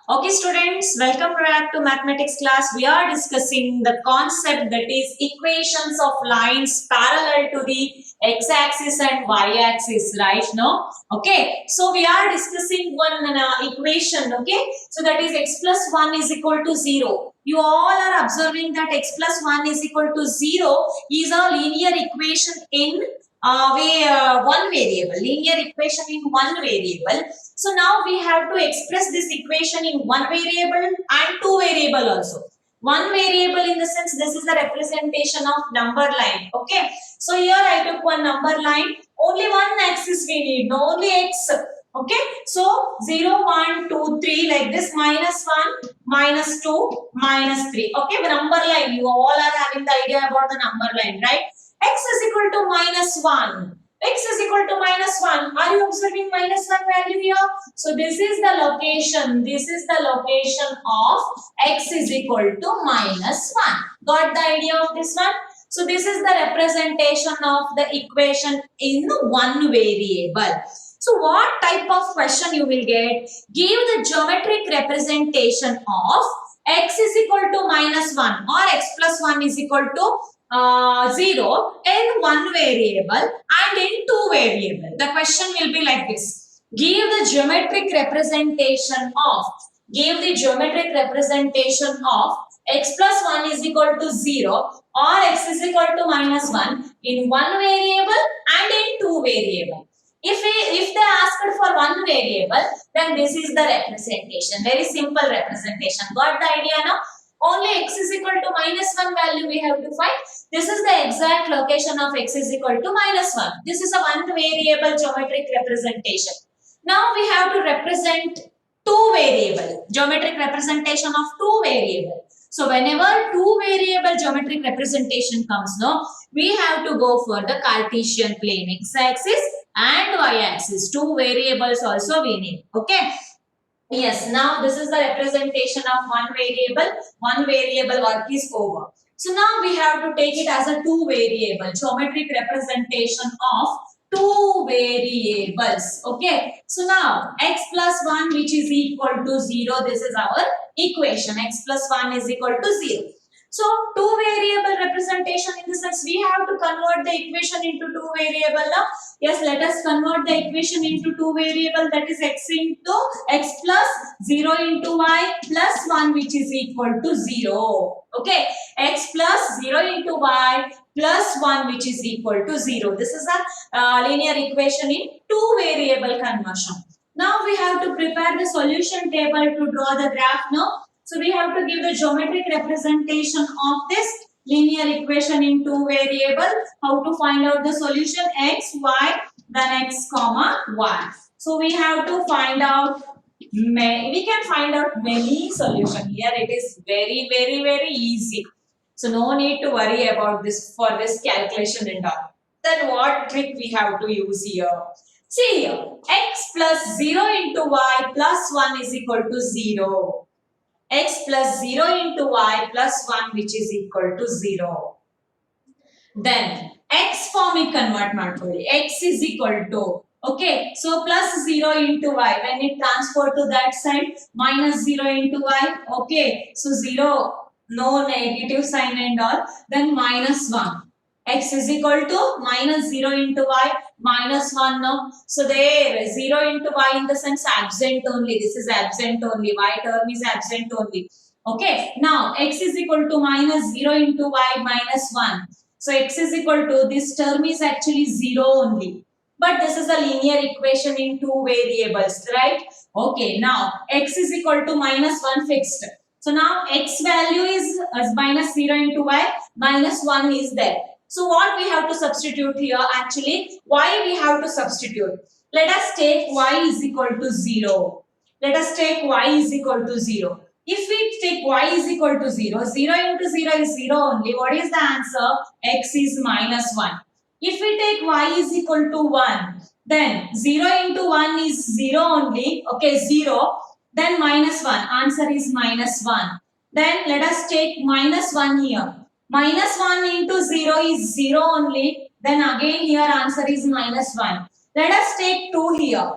Okay, students, welcome back to mathematics class. We are discussing the concept that is equations of lines parallel to the x-axis and y-axis, right? No? Okay, so we are discussing one equation, okay? So that is x plus 1 is equal to 0. You all are observing that x plus 1 is equal to 0 is a linear equation in one variable, linear equation in one variable. So now we have to express this equation in one variable and two variable also. One variable in the sense this is the representation of number line. Okay. So here I took one number line. Only one axis we need. No, only x. Okay. So 0, 1, 2, 3 like this. Minus 1, minus 2, minus 3. Okay. The number line. You all are having the idea about the number line, right? X is equal to minus 1. X is equal to minus 1. Are you observing minus 1 value here? So this is the location. This is the location of x is equal to minus 1. Got the idea of this one? So this is the representation of the equation in one variable. So what type of question you will get? Give the geometric representation of x is equal to minus 1 or x plus 1 is equal to 0 in one variable and in two variable. The question will be like this. Give the geometric representation of x plus 1 is equal to 0 or x is equal to minus 1 in one variable and in two variable. If they asked for one variable, then this is the representation. Very simple representation. Got the idea now? Only x is equal to minus 1 value we have to find. This is the exact location of x is equal to minus 1. This is a one variable geometric representation. Now we have to represent two variable, geometric representation of two variable. So whenever two variable geometric representation comes, no, we have to go for the Cartesian plane, x-axis and y-axis. Two variables also we need. Okay. Yes, now this is the representation of one variable. One variable work is over. So now we have to take it as a two variable, geometric representation of two variables. Okay. So now x plus 1 which is equal to 0. This is our equation. X plus 1 is equal to 0. So two variable representation in the sense we have to convert the equation into two variable now. Yes, let us convert the equation into two variable, that is x into x plus 0 into y plus 1 which is equal to 0. Okay, x plus 0 into y plus 1 which is equal to 0. This is a linear equation in two variable conversion. Now we have to prepare the solution table to draw the graph now. So we have to give the geometric representation of this linear equation in two variable. How to find out the solution? X, y, then x comma y. So we have to find out, we can find out many solutions. Here it is very easy. So no need to worry about this for this calculation and all. Then what trick we have to use here? See here, x plus 0 into y plus 1 is equal to 0. X plus 0 into y plus 1 which is equal to 0. Then x form we convert ಮಾಡ್ಕೊಳ್ಳಿ. X is equal to, okay, so plus 0 into y, when it transfer to that side, minus 0 into y, okay, so 0, no negative sign and all, then minus 1. X is equal to minus 0 into y, minus 1 now. So there 0 into y in the sense absent only. This is absent only. Y term is absent only. Okay. Now x is equal to minus 0 into y minus 1. So x is equal to, this term is actually 0 only. But this is a linear equation in two variables, right? Okay. Now x is equal to minus 1 fixed. So now x value is minus 0 into y, minus 1 is there. So what we have to substitute here? Actually, y we have to substitute. Let us take y is equal to 0. Let us take y is equal to 0. If we take y is equal to 0, 0 into 0 is 0 only. What is the answer? X is minus 1. If we take y is equal to 1, then 0 into 1 is 0 only. Okay, 0. Then minus 1. Answer is minus 1. Then let us take minus 1 here. Minus 1 into 0 is 0 only. Then again here answer is minus 1. Let us take 2 here.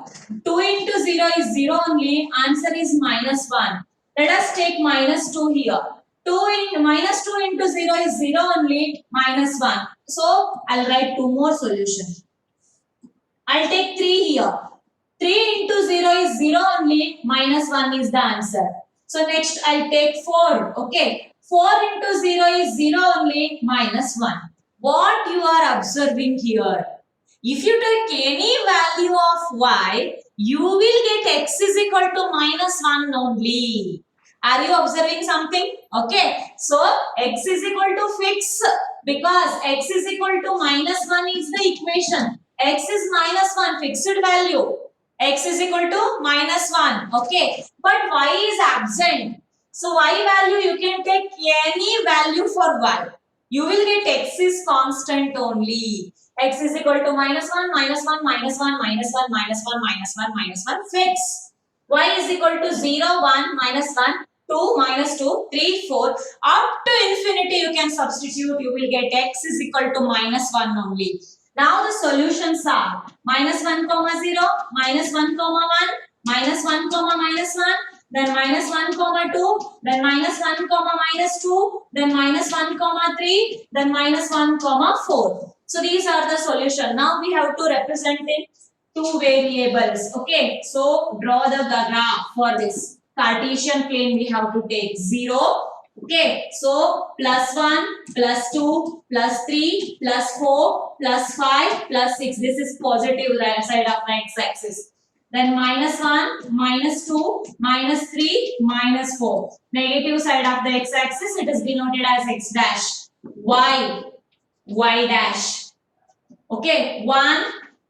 2 into 0 is 0 only. Answer is minus 1. Let us take minus 2 here. 2 into 0 is 0 only. Minus 1. So I'll write 2 more solutions. I'll take 3 here. 3 into 0 is 0 only. Minus 1 is the answer. So next I'll take 4. Okay. 4 into 0 is 0 only. Minus 1. What you are observing here? If you take any value of y, you will get x is equal to minus 1 only. Are you observing something? Okay. So x is equal to fix because x is equal to minus 1 is the equation. X is minus 1 fixed value. X is equal to minus 1. Okay. But y is absent. So y value you can take any value for y. You will get x is constant only. X is equal to minus 1, minus 1, minus 1, minus 1, minus 1, minus 1, minus 1. Fix. Y is equal to 0, 1, minus 1, 2, minus 2, 3, 4. Up to infinity you can substitute. You will get x is equal to minus 1 only. Now the solutions are minus 1, comma 0, minus 1, comma 1, minus 1, comma minus 1, then minus 1, comma 2, then minus 1, comma minus 2, then minus 1, comma 3, then minus 1, comma 4. So these are the solution. Now we have to represent in 2 variables. Okay. So draw the graph for this. Cartesian plane we have to take 0. Okay. So plus 1, plus 2, plus 3, plus 4, plus 5, plus 6. This is positive side of the x-axis. Then minus 1, minus 2, minus 3, minus 4. Negative side of the x-axis, it is denoted as x dash. Y dash. Okay, 1,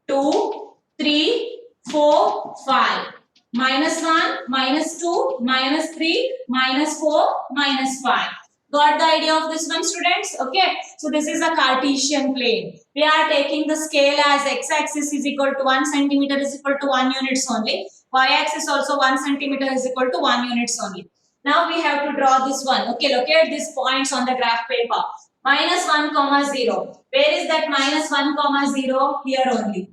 2, 3, 4, 5. Minus 1, minus 2, minus 3, minus 4, minus 5. Got the idea of this one, students? Okay, so this is a Cartesian plane. We are taking the scale as x-axis is equal to 1 centimeter is equal to 1 units only. Y-axis also 1 centimeter is equal to 1 units only. Now we have to draw this one. Okay, locate these points on the graph paper. Minus 1, comma 0. Where is that minus 1, comma 0? Here only.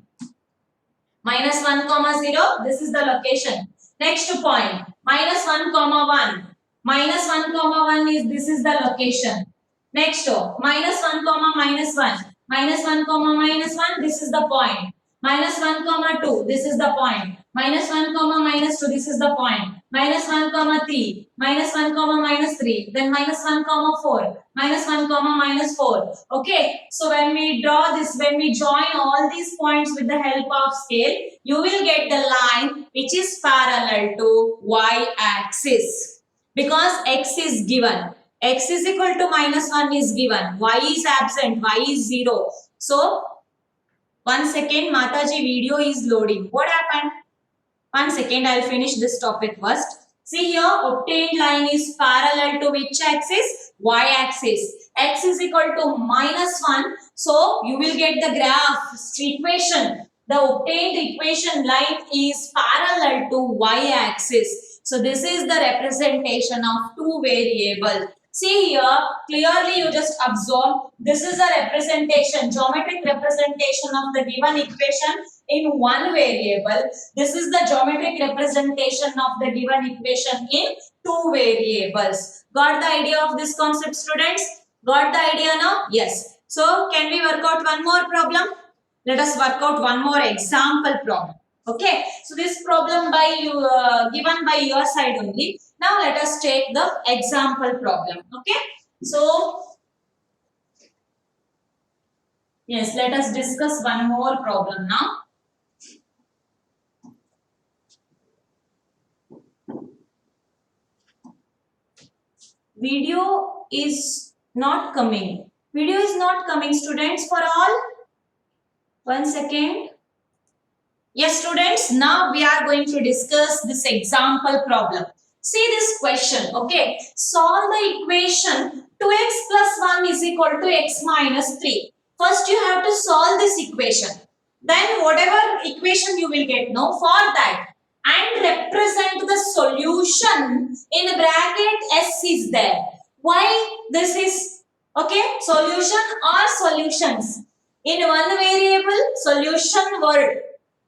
Minus 1, comma 0. This is the location. Next point. Minus 1, comma 1. Minus 1, comma 1 is this is the location. Next. Minus 1, comma minus 1. Minus 1, comma minus 1. This is the point. Minus 1, comma 2. This is the point. Minus 1, comma minus 2. This is the point. Minus 1, comma 3. Minus 1, comma minus 3. Then minus 1, comma 4. Minus 1, comma minus 4. Okay. So when we draw this, when we join all these points with the help of scale, you will get the line which is parallel to y-axis. Because x is given. X is equal to minus 1 is given. Y is absent. Y is 0. So, 1 second, Mataji video is loading. What happened? 1 second, I'll finish this topic first. See here, obtained line is parallel to which axis? Y-axis. X is equal to minus 1. So, you will get the graph equation. The obtained equation line is parallel to y-axis. So, this is the representation of 2 variables. See here, clearly you just observe, this is a representation, geometric representation of the given equation in 1 variable. This is the geometric representation of the given equation in 2 variables. Got the idea of this concept, students? Got the idea now? Yes. So, can we work out one more problem? Let us work out one more example problem. Okay. So, this problem by you given by your side only. Now, let us take the example problem. Okay. So, yes, let us discuss one more problem now. Video is not coming. Video is not coming, students, for all. 1 second. Yes, students, now we are going to discuss this example problem. See this question, okay. Solve the equation 2x plus 1 is equal to x minus 3. First, you have to solve this equation. Then, whatever equation you will get, no, for that, and represent the solution in bracket S is there. Why this is, okay, solution or solutions. In 1 variable, solution word.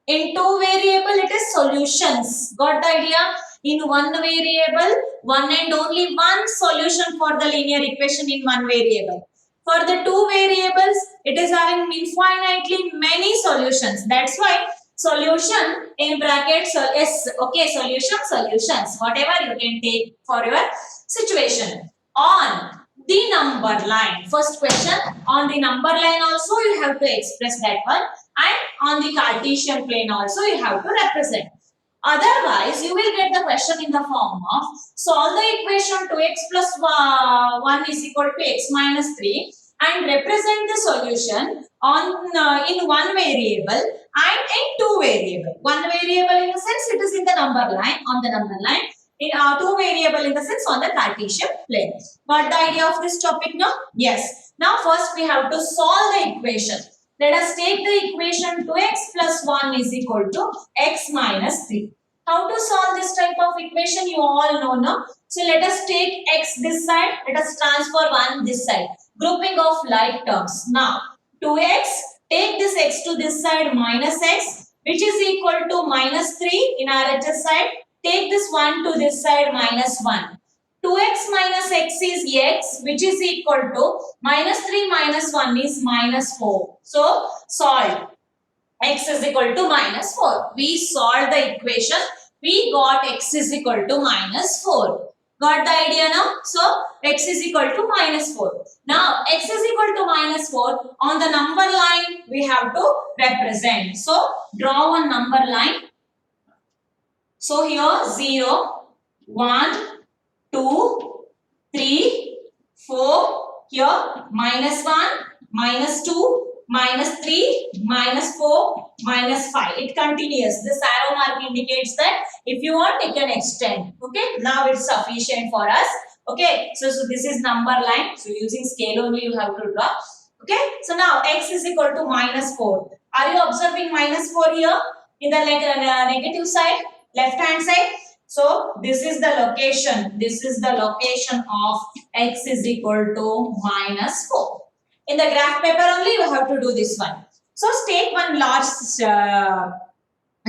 In two variable, it is solutions. Got the idea? In one variable, one and only one solution for the linear equation in one variable. For the two variables, it is having infinitely many solutions. That's why solution in brackets is okay. Solutions. Whatever you can take for your situation. On the number line. First question, on the number line also you have to express that one, and on the Cartesian plane also you have to represent. Otherwise, you will get the question in the form of solve the equation 2x plus 1 is equal to x minus 3 and represent the solution on in one variable and in two variable. One variable in the sense it is in the number line, on the number line. In two variable in the sense on the Cartesian plane. Got the idea of this topic now? Yes. Now first we have to solve the equation. Let us take the equation 2x plus 1 is equal to x minus 3. How to solve this type of equation you all know now. So let us take x this side. Let us transfer 1 this side. Grouping of like terms. Now 2x, take this x to this side minus x, which is equal to minus 3 in RHS side. Take this 1 to this side minus 1. 2x minus x is x, which is equal to minus 3 minus 1 is minus 4. So solve. X is equal to minus 4. We solved the equation. We got x is equal to minus 4. Got the idea now? So x is equal to minus 4. Now x is equal to minus 4. On the number line we have to represent. So draw one number line. So here 0, 1, 2, 3, 4. Here minus 1, minus 2, minus 3, minus 4, minus 5. It continues. This arrow mark indicates that if you want, you can extend. Okay. Now it's sufficient for us. Okay. So this is number line. So using scale only you have to draw. Okay. So now x is equal to minus 4. Are you observing minus 4 here in the negative side, left hand side? So this is the location. This is the location of x is equal to minus 4. In the graph paper only you have to do this one. So take one large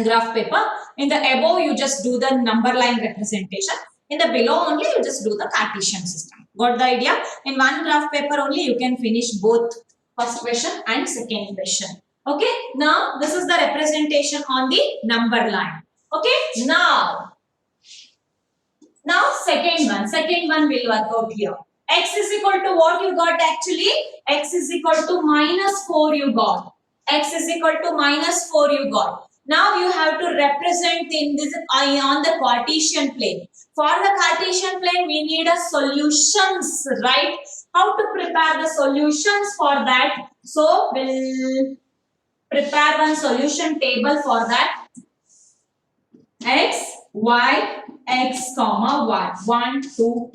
graph paper. In the above you just do the number line representation. In the below only you just do the Cartesian system. Got the idea? In one graph paper only you can finish both first question and second question. Okay. Now this is the representation on the number line. Okay. Now second one will work out here. X is equal to what you got actually? X is equal to minus 4 you got. X is equal to minus 4 you got. Now you have to represent in this on the Cartesian plane. For the Cartesian plane we need a solutions, right? How to prepare the solutions for that? So we'll prepare one solution table for that. X, Y, X, comma, Y. 1, 2.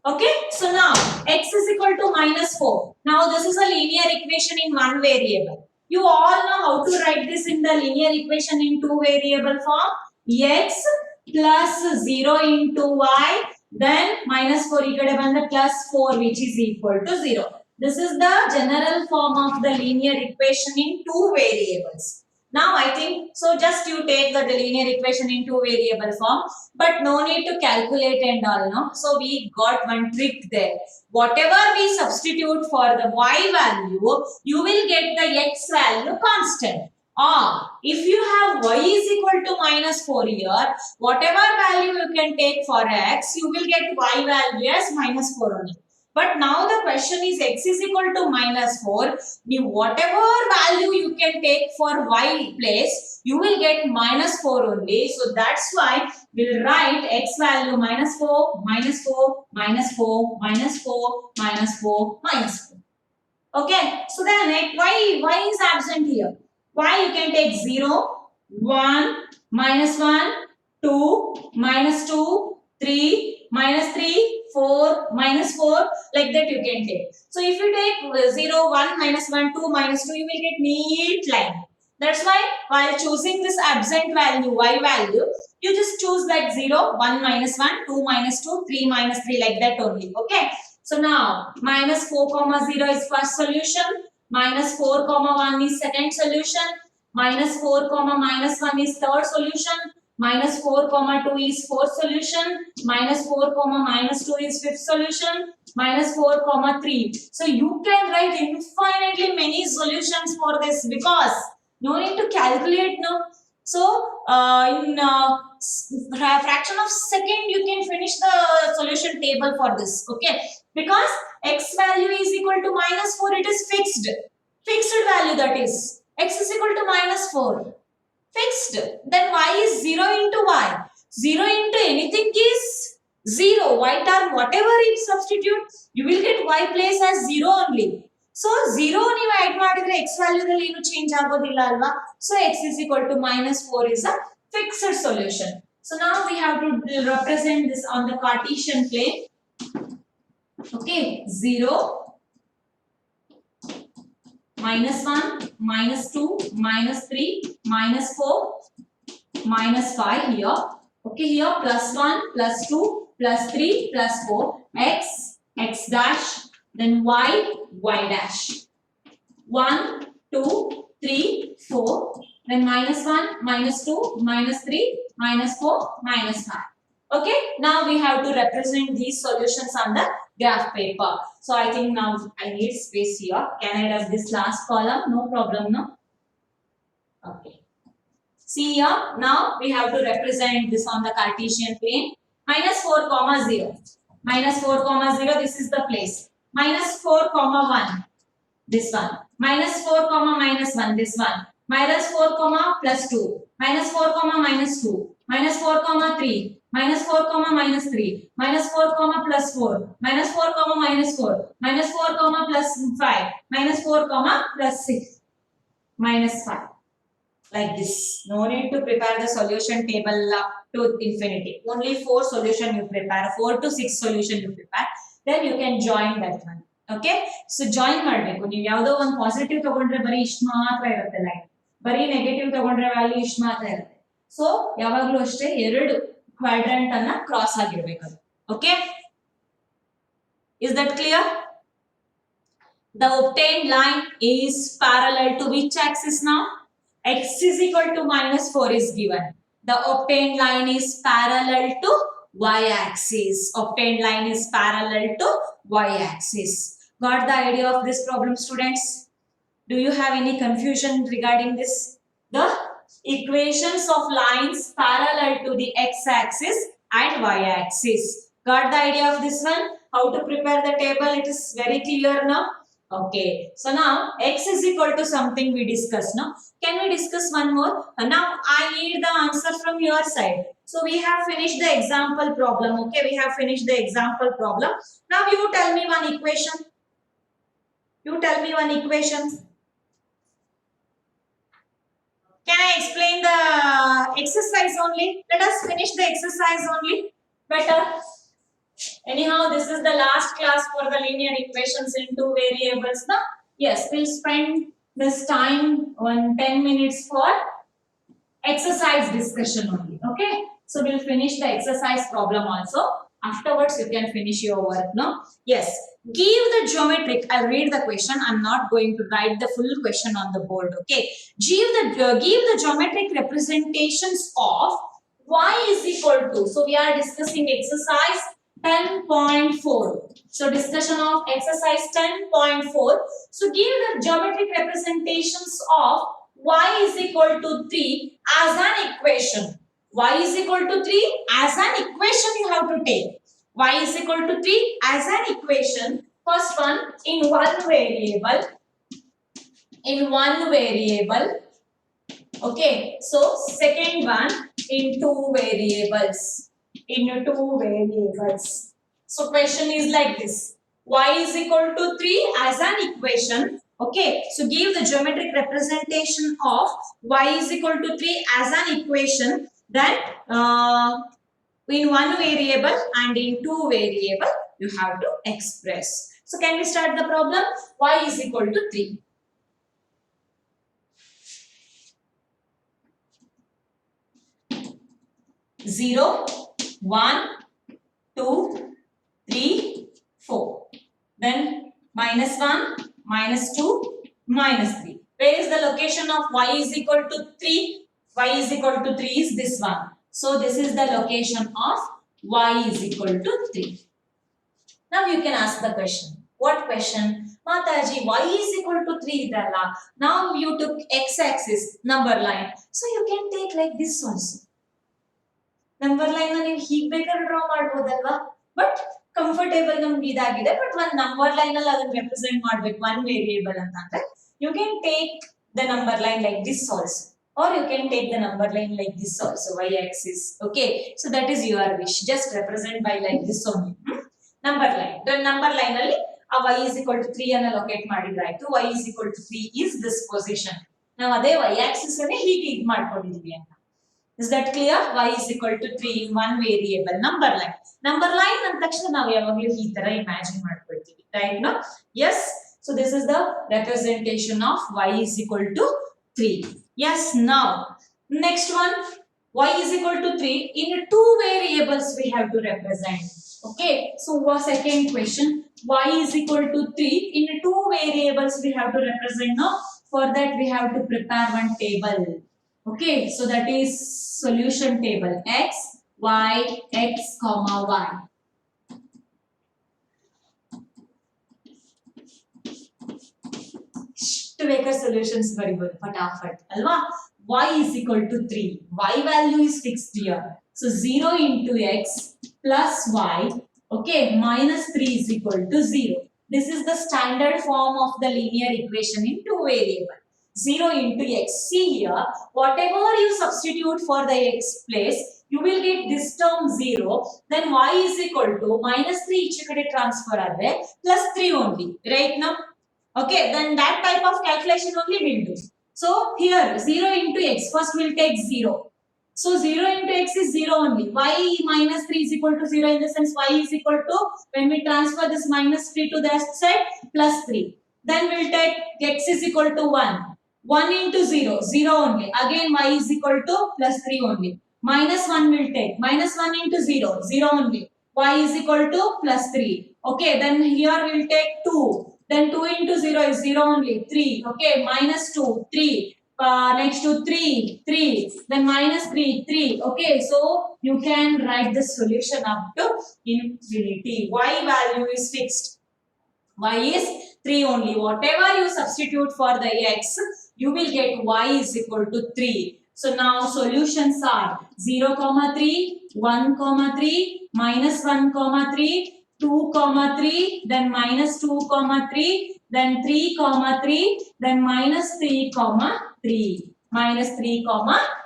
Okay, so now x is equal to minus 4. Now this is a linear equation in one variable. You all know how to write this in the linear equation in two variable form. X plus 0 into y, then minus 4 plus 4 which is equal to 0. This is the general form of the linear equation in two variables. Now I think, so just you take the linear equation in two variable form, but no need to calculate and all, no. So we got one trick there. Whatever we substitute for the y value, you will get the x value constant. Or if you have y is equal to minus 4 here, whatever value you can take for x, you will get y value as minus 4 only. But now the question is x is equal to minus 4. Whatever value you can take for y place, you will get minus 4 only. So that's why we'll write x value minus 4, minus 4, minus 4, minus 4, minus 4, minus 4. Okay. So then y is absent here. Y you can take 0, 1, minus 1, 2, minus 2, 3, minus 3, 4, minus 4, like that you can take. So if you take 0, 1, minus 1, 2, minus 2, you will get neat line. That's why while choosing this absent value, y value, you just choose like 0, 1, minus 1, 2, minus 2, 3, minus 3, like that only. Okay. So now minus 4, 0 is first solution, minus 4, 1 is second solution, Minus 4 comma minus 1 is third solution. Minus 4 comma 2 is fourth solution. Minus 4 comma minus 2 is fifth solution. Minus 4 comma 3. So you can write infinitely many solutions for this because no need to calculate now. So in fraction of second you can finish the solution table for this. Okay, because x value is equal to minus 4, it is fixed value, that is x is equal to minus 4, fixed. Then y is 0 into y. 0 into anything is 0. Y term whatever it substitute, you will get y place as 0 only. So 0 ನೀವು add ಮಾಡಿದ್ರೆ x value ದಲ್ಲಿ ಏನು change ಆಗೋದಿಲ್ಲ ಅಲ್ವಾ. So x is equal to minus 4 is a fixed solution. So now we have to represent this on the Cartesian plane. Okay, 0, minus 1, minus 2, minus 3, minus 4, minus 5 here. Okay, here plus 1, plus 2, plus 3, plus 4, x dash, then y dash. 1, 2, 3, 4, then minus 1, minus 2, minus 3, minus 4, minus 5. Okay, now we have to represent these solutions on the graph paper. So I think now I need space here. Can I rub this last column? No problem, no? Okay. See here, now we have to represent this on the Cartesian plane. Minus 4 comma 0. Minus 4 comma 0, this is the place. Minus 4 comma 1, this one. Minus 4 comma minus 1, this one. Minus 4 comma plus 2. Minus 4 comma minus 2. Minus 4 comma 3. Minus 4 comma minus 3. Minus 4 comma plus 4. Minus 4 comma minus 4. Minus 4 comma plus 5. Minus 4 comma plus 6. Minus 5. Like this. No need to prepare the solution table up to infinity. Only 4 solution you prepare. 4 to 6 solution you prepare. Then you can join that one. Okay? So join ಮಾಡಬೇಕು. ನೀವು ಯಾವುದೋ ಒಂದು positive ತಗೊಂಡ್ರೆ ಬರೀ ಇಷ್ಟು ಮಾತ್ರ ಇರುತ್ತೆ line. ಬರೀ ನೆಗೆಟಿವ್ ತಗೊಂಡ್ರೆ ವ್ಯಾಲ್ಯೂ ಇಷ್ಟು ಮಾತ್ರ ಇರುತ್ತೆ. ಸೊ ಯಾವಾಗಲೂ ಅಷ್ಟೇ ಎರಡು ಕ್ವಾಡ್ರೆಂಟ್ ಅನ್ನ ಕ್ರಾಸ್ ಆಗಿರಬೇಕು ಅದು. Okay? Is that clear? The obtained line is parallel to which axis now? X is equal to minus 4 is given. The obtained line is parallel to y-axis. Obtained line is parallel to y-axis. Got the idea of this problem, students? Do you have any confusion regarding this? The equations of lines parallel to the x-axis and y-axis. Got the idea of this one? How to prepare the table? It is very clear now. Okay, so now x is equal to something we discussed now. Can we discuss one more? Now I need the answer from your side. So we have finished the example problem. Okay, we have finished the example problem. Now you tell me one equation. You tell me one equation. Can I explain the exercise only? Let us finish the exercise only. Better. Anyhow, this is the last class for the linear equations in 2 variables now. Yes, we'll spend this time on 10 minutes for exercise discussion only. Okay, so we'll finish the exercise problem also. Afterwards you can finish your work now. Yes, give the geometric, I'll read the question. I'm not going to write the full question on the board. Okay, give the geometric representations of y is equal to, so we are discussing exercise 10.4. So discussion of exercise 10.4. So give the geometric representations of y is equal to 3 as an equation. Y is equal to 3 as an equation you have to take. Y is equal to 3 as an equation. First one in one variable. Okay. So second one in two variables. So question is like this. Y is equal to 3 as an equation. Okay. So give the geometric representation of y is equal to 3 as an equation. Then in one variable and in two variable you have to express. So can we start the problem? Y is equal to 3. Zero, 1, 2, 3, 4. Then minus 1, minus 2, minus 3. Where is the location of y is equal to 3? Y is equal to 3 is this one. So this is the location of y is equal to 3. Now you can ask the question. What question? Mataji, y is equal to 3 idalla. Now you took x-axis, number line. So you can take like this also. Number line na ನೀವು ಹೀಗೆ ಬೇಕಾದ್ರೆ draw ಮಾಡಬಹುದಲ್ವಾ? But comfortable ನಮ್ಗೆ ಇದಾಗಿದೆ. But ಒಂದು number line ಅಲ್ಲಿ ಅದನ್ನ represent ಮಾಡಬೇಕು one variable ಅಂತ ಅಂದ್ರೆ you can take the number line like this also, or you can take the number line like this also, y axis. Okay, so that is your wish. Just represent by like this only. Number line. The number line ಅಲ್ಲಿ ಆ y is equal to 3 ಅನ್ನು locate ಮಾಡಿದ್ರೆ ಆಯ್ತು. y is equal to 3 is this position. ನಾವು ಅದೇ y axis ಅನ್ನು ಹೀಗೆ ಇದು ಮಾಡ್ಕೊಂಡಿದೀವಿ ಅಂತ. Is that clear? Y is equal to 3 in one variable. Number line. Number line ಅಂದ ತಕ್ಷಣ ನಾವು ಯಾವಾಗಲೂ ಈ ತರ ಇಮ್ಯಾಜಿನ್ ಮಾಡ್ಕೊಳ್ತೀವಿ. Right now? Yes. So this is the representation of y is equal to 3. Yes. Now next one, y is equal to 3 in two variables we have to represent. Okay, so second question, y is equal to 3 in two variables we have to represent. Now for that we have to prepare one table. Okay, so that is solution table x y x comma y. To make a solutions very good, fatafat alwa. Y is equal to 3. Y value is fixed here. So 0 into x plus y, okay, minus 3 is equal to 0. This is the standard form of the linear equation in two variable. 0 into x. See here, whatever you substitute for the x place, you will get this term 0. Then y is equal to minus 3 each kade transfer adre plus 3 only. Right now? Okay, then that type of calculation only we'll do. So here 0 into x, first we'll take 0. So 0 into x is 0 only. Y minus 3 is equal to 0 in the sense y is equal to, when we transfer this minus 3 to that side, plus 3. Then we'll take x is equal to 1. 1 into 0, 0 only. Again y is equal to plus 3 only. Minus 1 will take. Minus 1 into 0, 0 only. Y is equal to plus 3. Okay, then here we'll take 2. Then 2 into 0 is 0 only. 3. Okay, minus 2, 3. Next to 3, 3. Then minus 3, 3. Okay, so you can write the solution up to infinity. Y value is fixed. Y is 3 only. Whatever you substitute for the x, you will get y is equal to 3. So now solutions are 0, 3, 1, 3, minus 1, 3, 2, 3, then minus 2, 3, then 3, 3, then minus 3, 3, minus 3,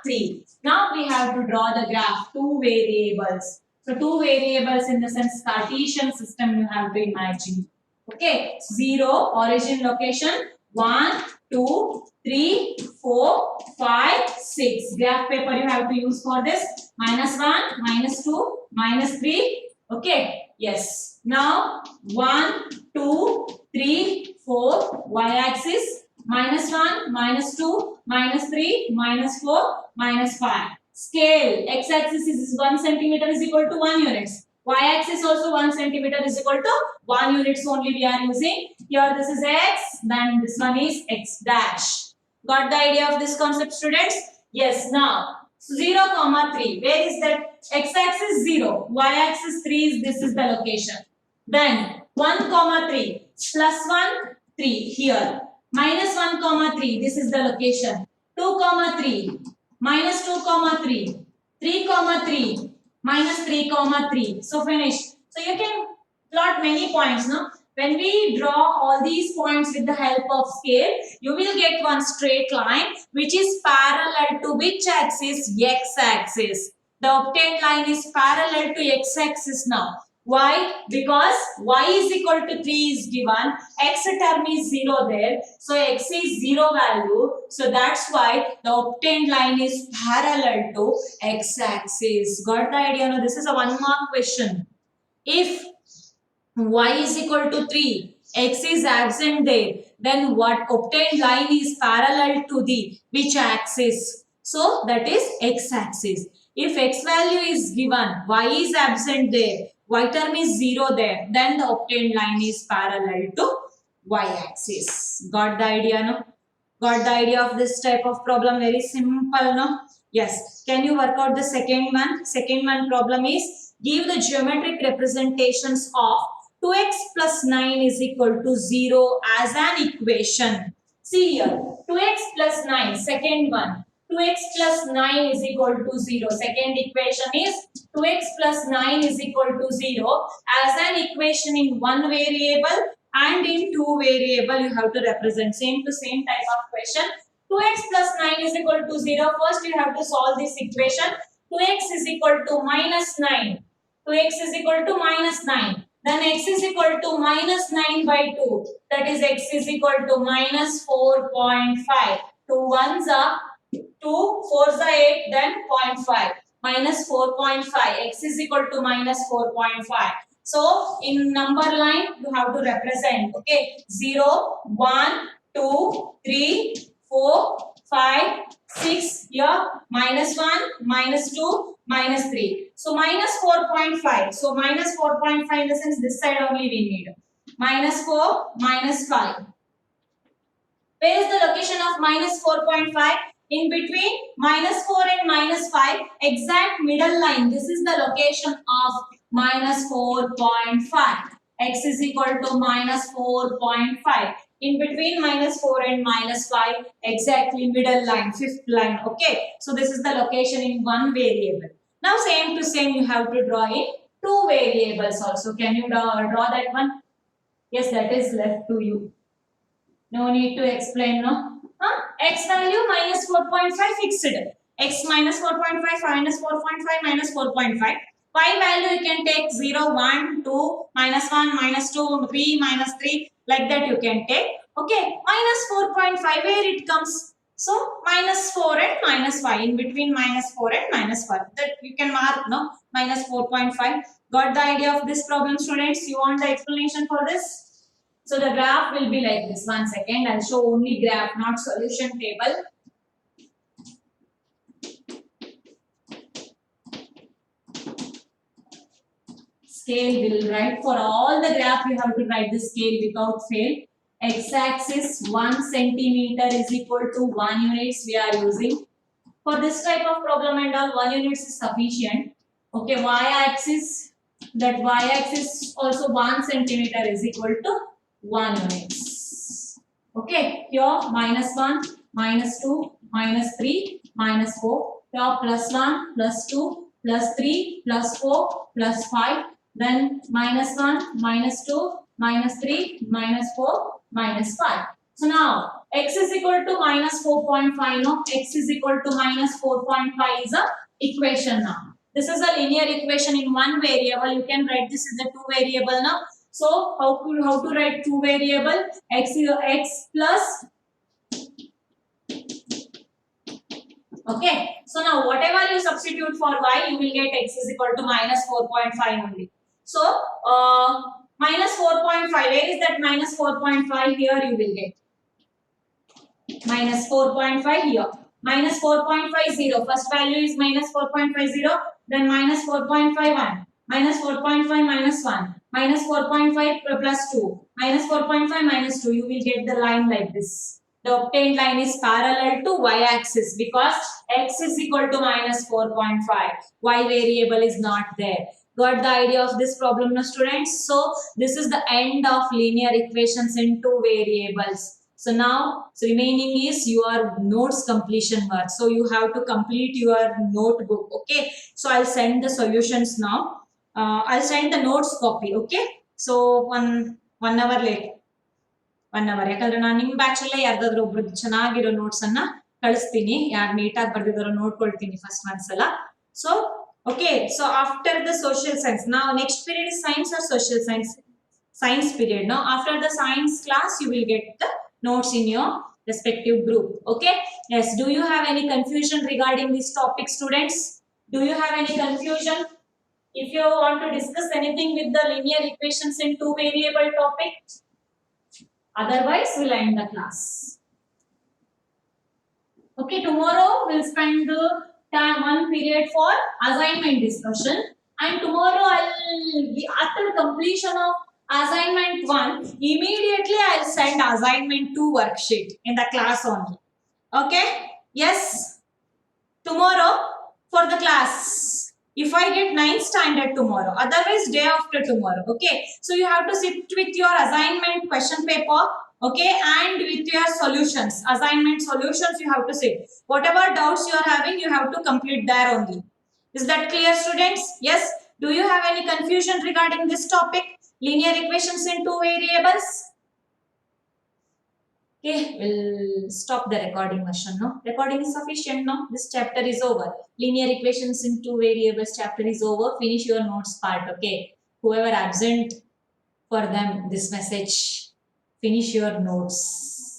3. Now we have to draw the graph, two variables. So two variables in the sense Cartesian system you have to imagine. Okay, 0, origin location, 1, 2, 3, 4, 5, 6. Graph paper you have to use for this. Minus 1, minus 2, minus 3. Okay, yes. Now 1, 2, 3, 4, y-axis, minus 1, minus 2, minus 3, minus 4, minus 5. Scale, x-axis is 1 centimeter is equal to 1 units. Y-axis also 1 centimeter is equal to 1 units only we are using. Here this is x, then this one is x dash. Got the idea of this concept, students? Yes, now 0, 3. Where is that? X-axis 0, y-axis 3 is, this is the location. Then 1, 3, plus 1, 3 here. Minus 1, 3, this is the location. 2, 3, minus 2, 3, 3, 3, minus 3, 3. So finished. So you can plot many points, no? When we draw all these points with the help of scale, you will get one straight line which is parallel to which axis? X-axis. The obtained line is parallel to x-axis now. Why? Because y is equal to 3 is given, x term is 0 there, so x is 0 value, so that's why the obtained line is parallel to x-axis. Got the idea? No, this is a 1 mark question. If y is equal to 3, x is absent there, then what obtained line is parallel to the which axis? So that is x-axis. If x value is given, y is absent there, y term is 0 there, then the obtained line is parallel to y-axis. Got the idea, no? Got the idea of this type of problem? Very simple, no? Yes. Can you work out the second one? Second one problem is give the geometric representations of 2x plus 9 is equal to 0 as an equation. See here, 2x plus 9, second one. 2x plus 9 is equal to 0. Second equation is 2x plus 9 is equal to 0 as an equation in one variable and in two variable. You have to represent same to same type of question. 2x plus 9 is equal to 0. First you have to solve this equation. 2x is equal to minus 9. 2x is equal to minus 9. Then x is equal to minus 9 by 2. That is x is equal to minus 4.5. 2 ones are 2, 4s are 8, then 0.5. Minus 4.5. X is equal to minus 4.5. So, in number line, you have to represent. Okay. 0, 1, 2, 3, 4, 5, 6. Here, minus 1, minus 2, minus 3. So, minus 4.5. So, minus 4.5 in the sense this side only we need. Minus 4, minus 5. Where is the location of minus 4.5? In between minus 4 and minus 5, exact middle line. This is the location of minus 4.5. X is equal to minus 4.5. In between minus 4 and minus 5, exactly middle line, fifth line. Okay. So this is the location in one variable. Now same to same you have to draw in two variables also. Can you draw that one? Yes, that is left to you. No need to explain, no? X value minus 4.5 fixed. X minus 4.5, minus 4.5, minus 4.5. Y value you can take 0, 1, 2, minus 1, minus 2, 3, minus 3. Like that you can take. Okay, minus 4.5, where it comes? So, minus 4 and minus 5. In between minus 4 and minus 5. That you can mark, no? Minus 4.5. Got the idea of this problem, students? You want the explanation for this? So the graph will be like this. 1 second. I'll show only graph, not solution table. Scale will write for all the graph. You have to write the scale without fail. X-axis 1 centimeter is equal to 1 units we are using. For this type of problem and all, 1 units is sufficient. Okay, y-axis. That y-axis also 1 centimeter is equal to 1 units. Okay, here minus 1, minus 2, minus 3, minus 4. Here plus 1, plus 2, plus 3, plus 4, plus 5. Then minus 1, minus 2, minus 3, minus 4, minus 5. So now x is equal to minus 4.5. No, x is equal to minus 4.5 is a equation now. This is a linear equation in one variable. You can write this as a two variable now. So how to write two variable? X is x plus. Okay. So now whatever you substitute for y, you will get x is equal to minus 4.5 only. So minus 4.5. Where is that minus 4.5? Here you will get minus 4.5 here. Minus 4.50. First value is minus 4.50. Then minus 4.51. Minus 4.5 minus 1. Minus 4.5 plus 2. Minus 4.5 minus 2. You will get the line like this. The obtained line is parallel to y-axis because x is equal to minus 4.5. Y variable is not there. Got the idea of this problem now, students? So this is the end of linear equations in two variables. So now remaining is your notes completion work. So you have to complete your notebook. Okay. So I'll send the solutions now. I'll send the notes copy. Okay. So one hour late. 1 hour. ಯಾಕಂದ್ರೆ ನಾನು ನಿಮ್ಮ batch ಅಲ್ಲೇ ಯಾರ್ದಾದ್ರೂ ಒಬ್ರದ್ದು ಚೆನ್ನಾಗಿರೋ notes ಅನ್ನ ಕಳಿಸ್ತೀನಿ. ಯಾರು ನೀಟಾಗಿ ಬರ್ದಿದ್ದಾರೋ ನೋಡ್ಕೊಳ್ತೀನಿ first ಒಂದ್ಸಲ. So okay, so after the social science, now next period is science or social science? Science period. Now after the science class, you will get the notes in your respective group. Okay. Yes. Do you have any confusion regarding this topic, students? Do you have any confusion? If you want to discuss anything with the linear equations in two variable topic, otherwise we'll end the class. Okay, tomorrow we'll spend the time one period for assignment discussion, and tomorrow I'll be after completion of assignment 1, immediately I'll send assignment 2 worksheet in the class only. Okay? Yes. Tomorrow for the class. If I get 9th standard tomorrow, otherwise day after tomorrow. Okay? So you have to sit with your assignment question paper. Okay? And with your solutions. Assignment solutions you have to sit. Whatever doubts you are having, you have to complete there only. Is that clear, students? Yes. Do you have any confusion regarding this topic? Linear equations in two variables? Okay, we'll stop the recording version. No, recording is sufficient. No, this chapter is over. Linear equations in two variables chapter is over. Finish your notes part. Okay, whoever absent for them this message, finish your notes.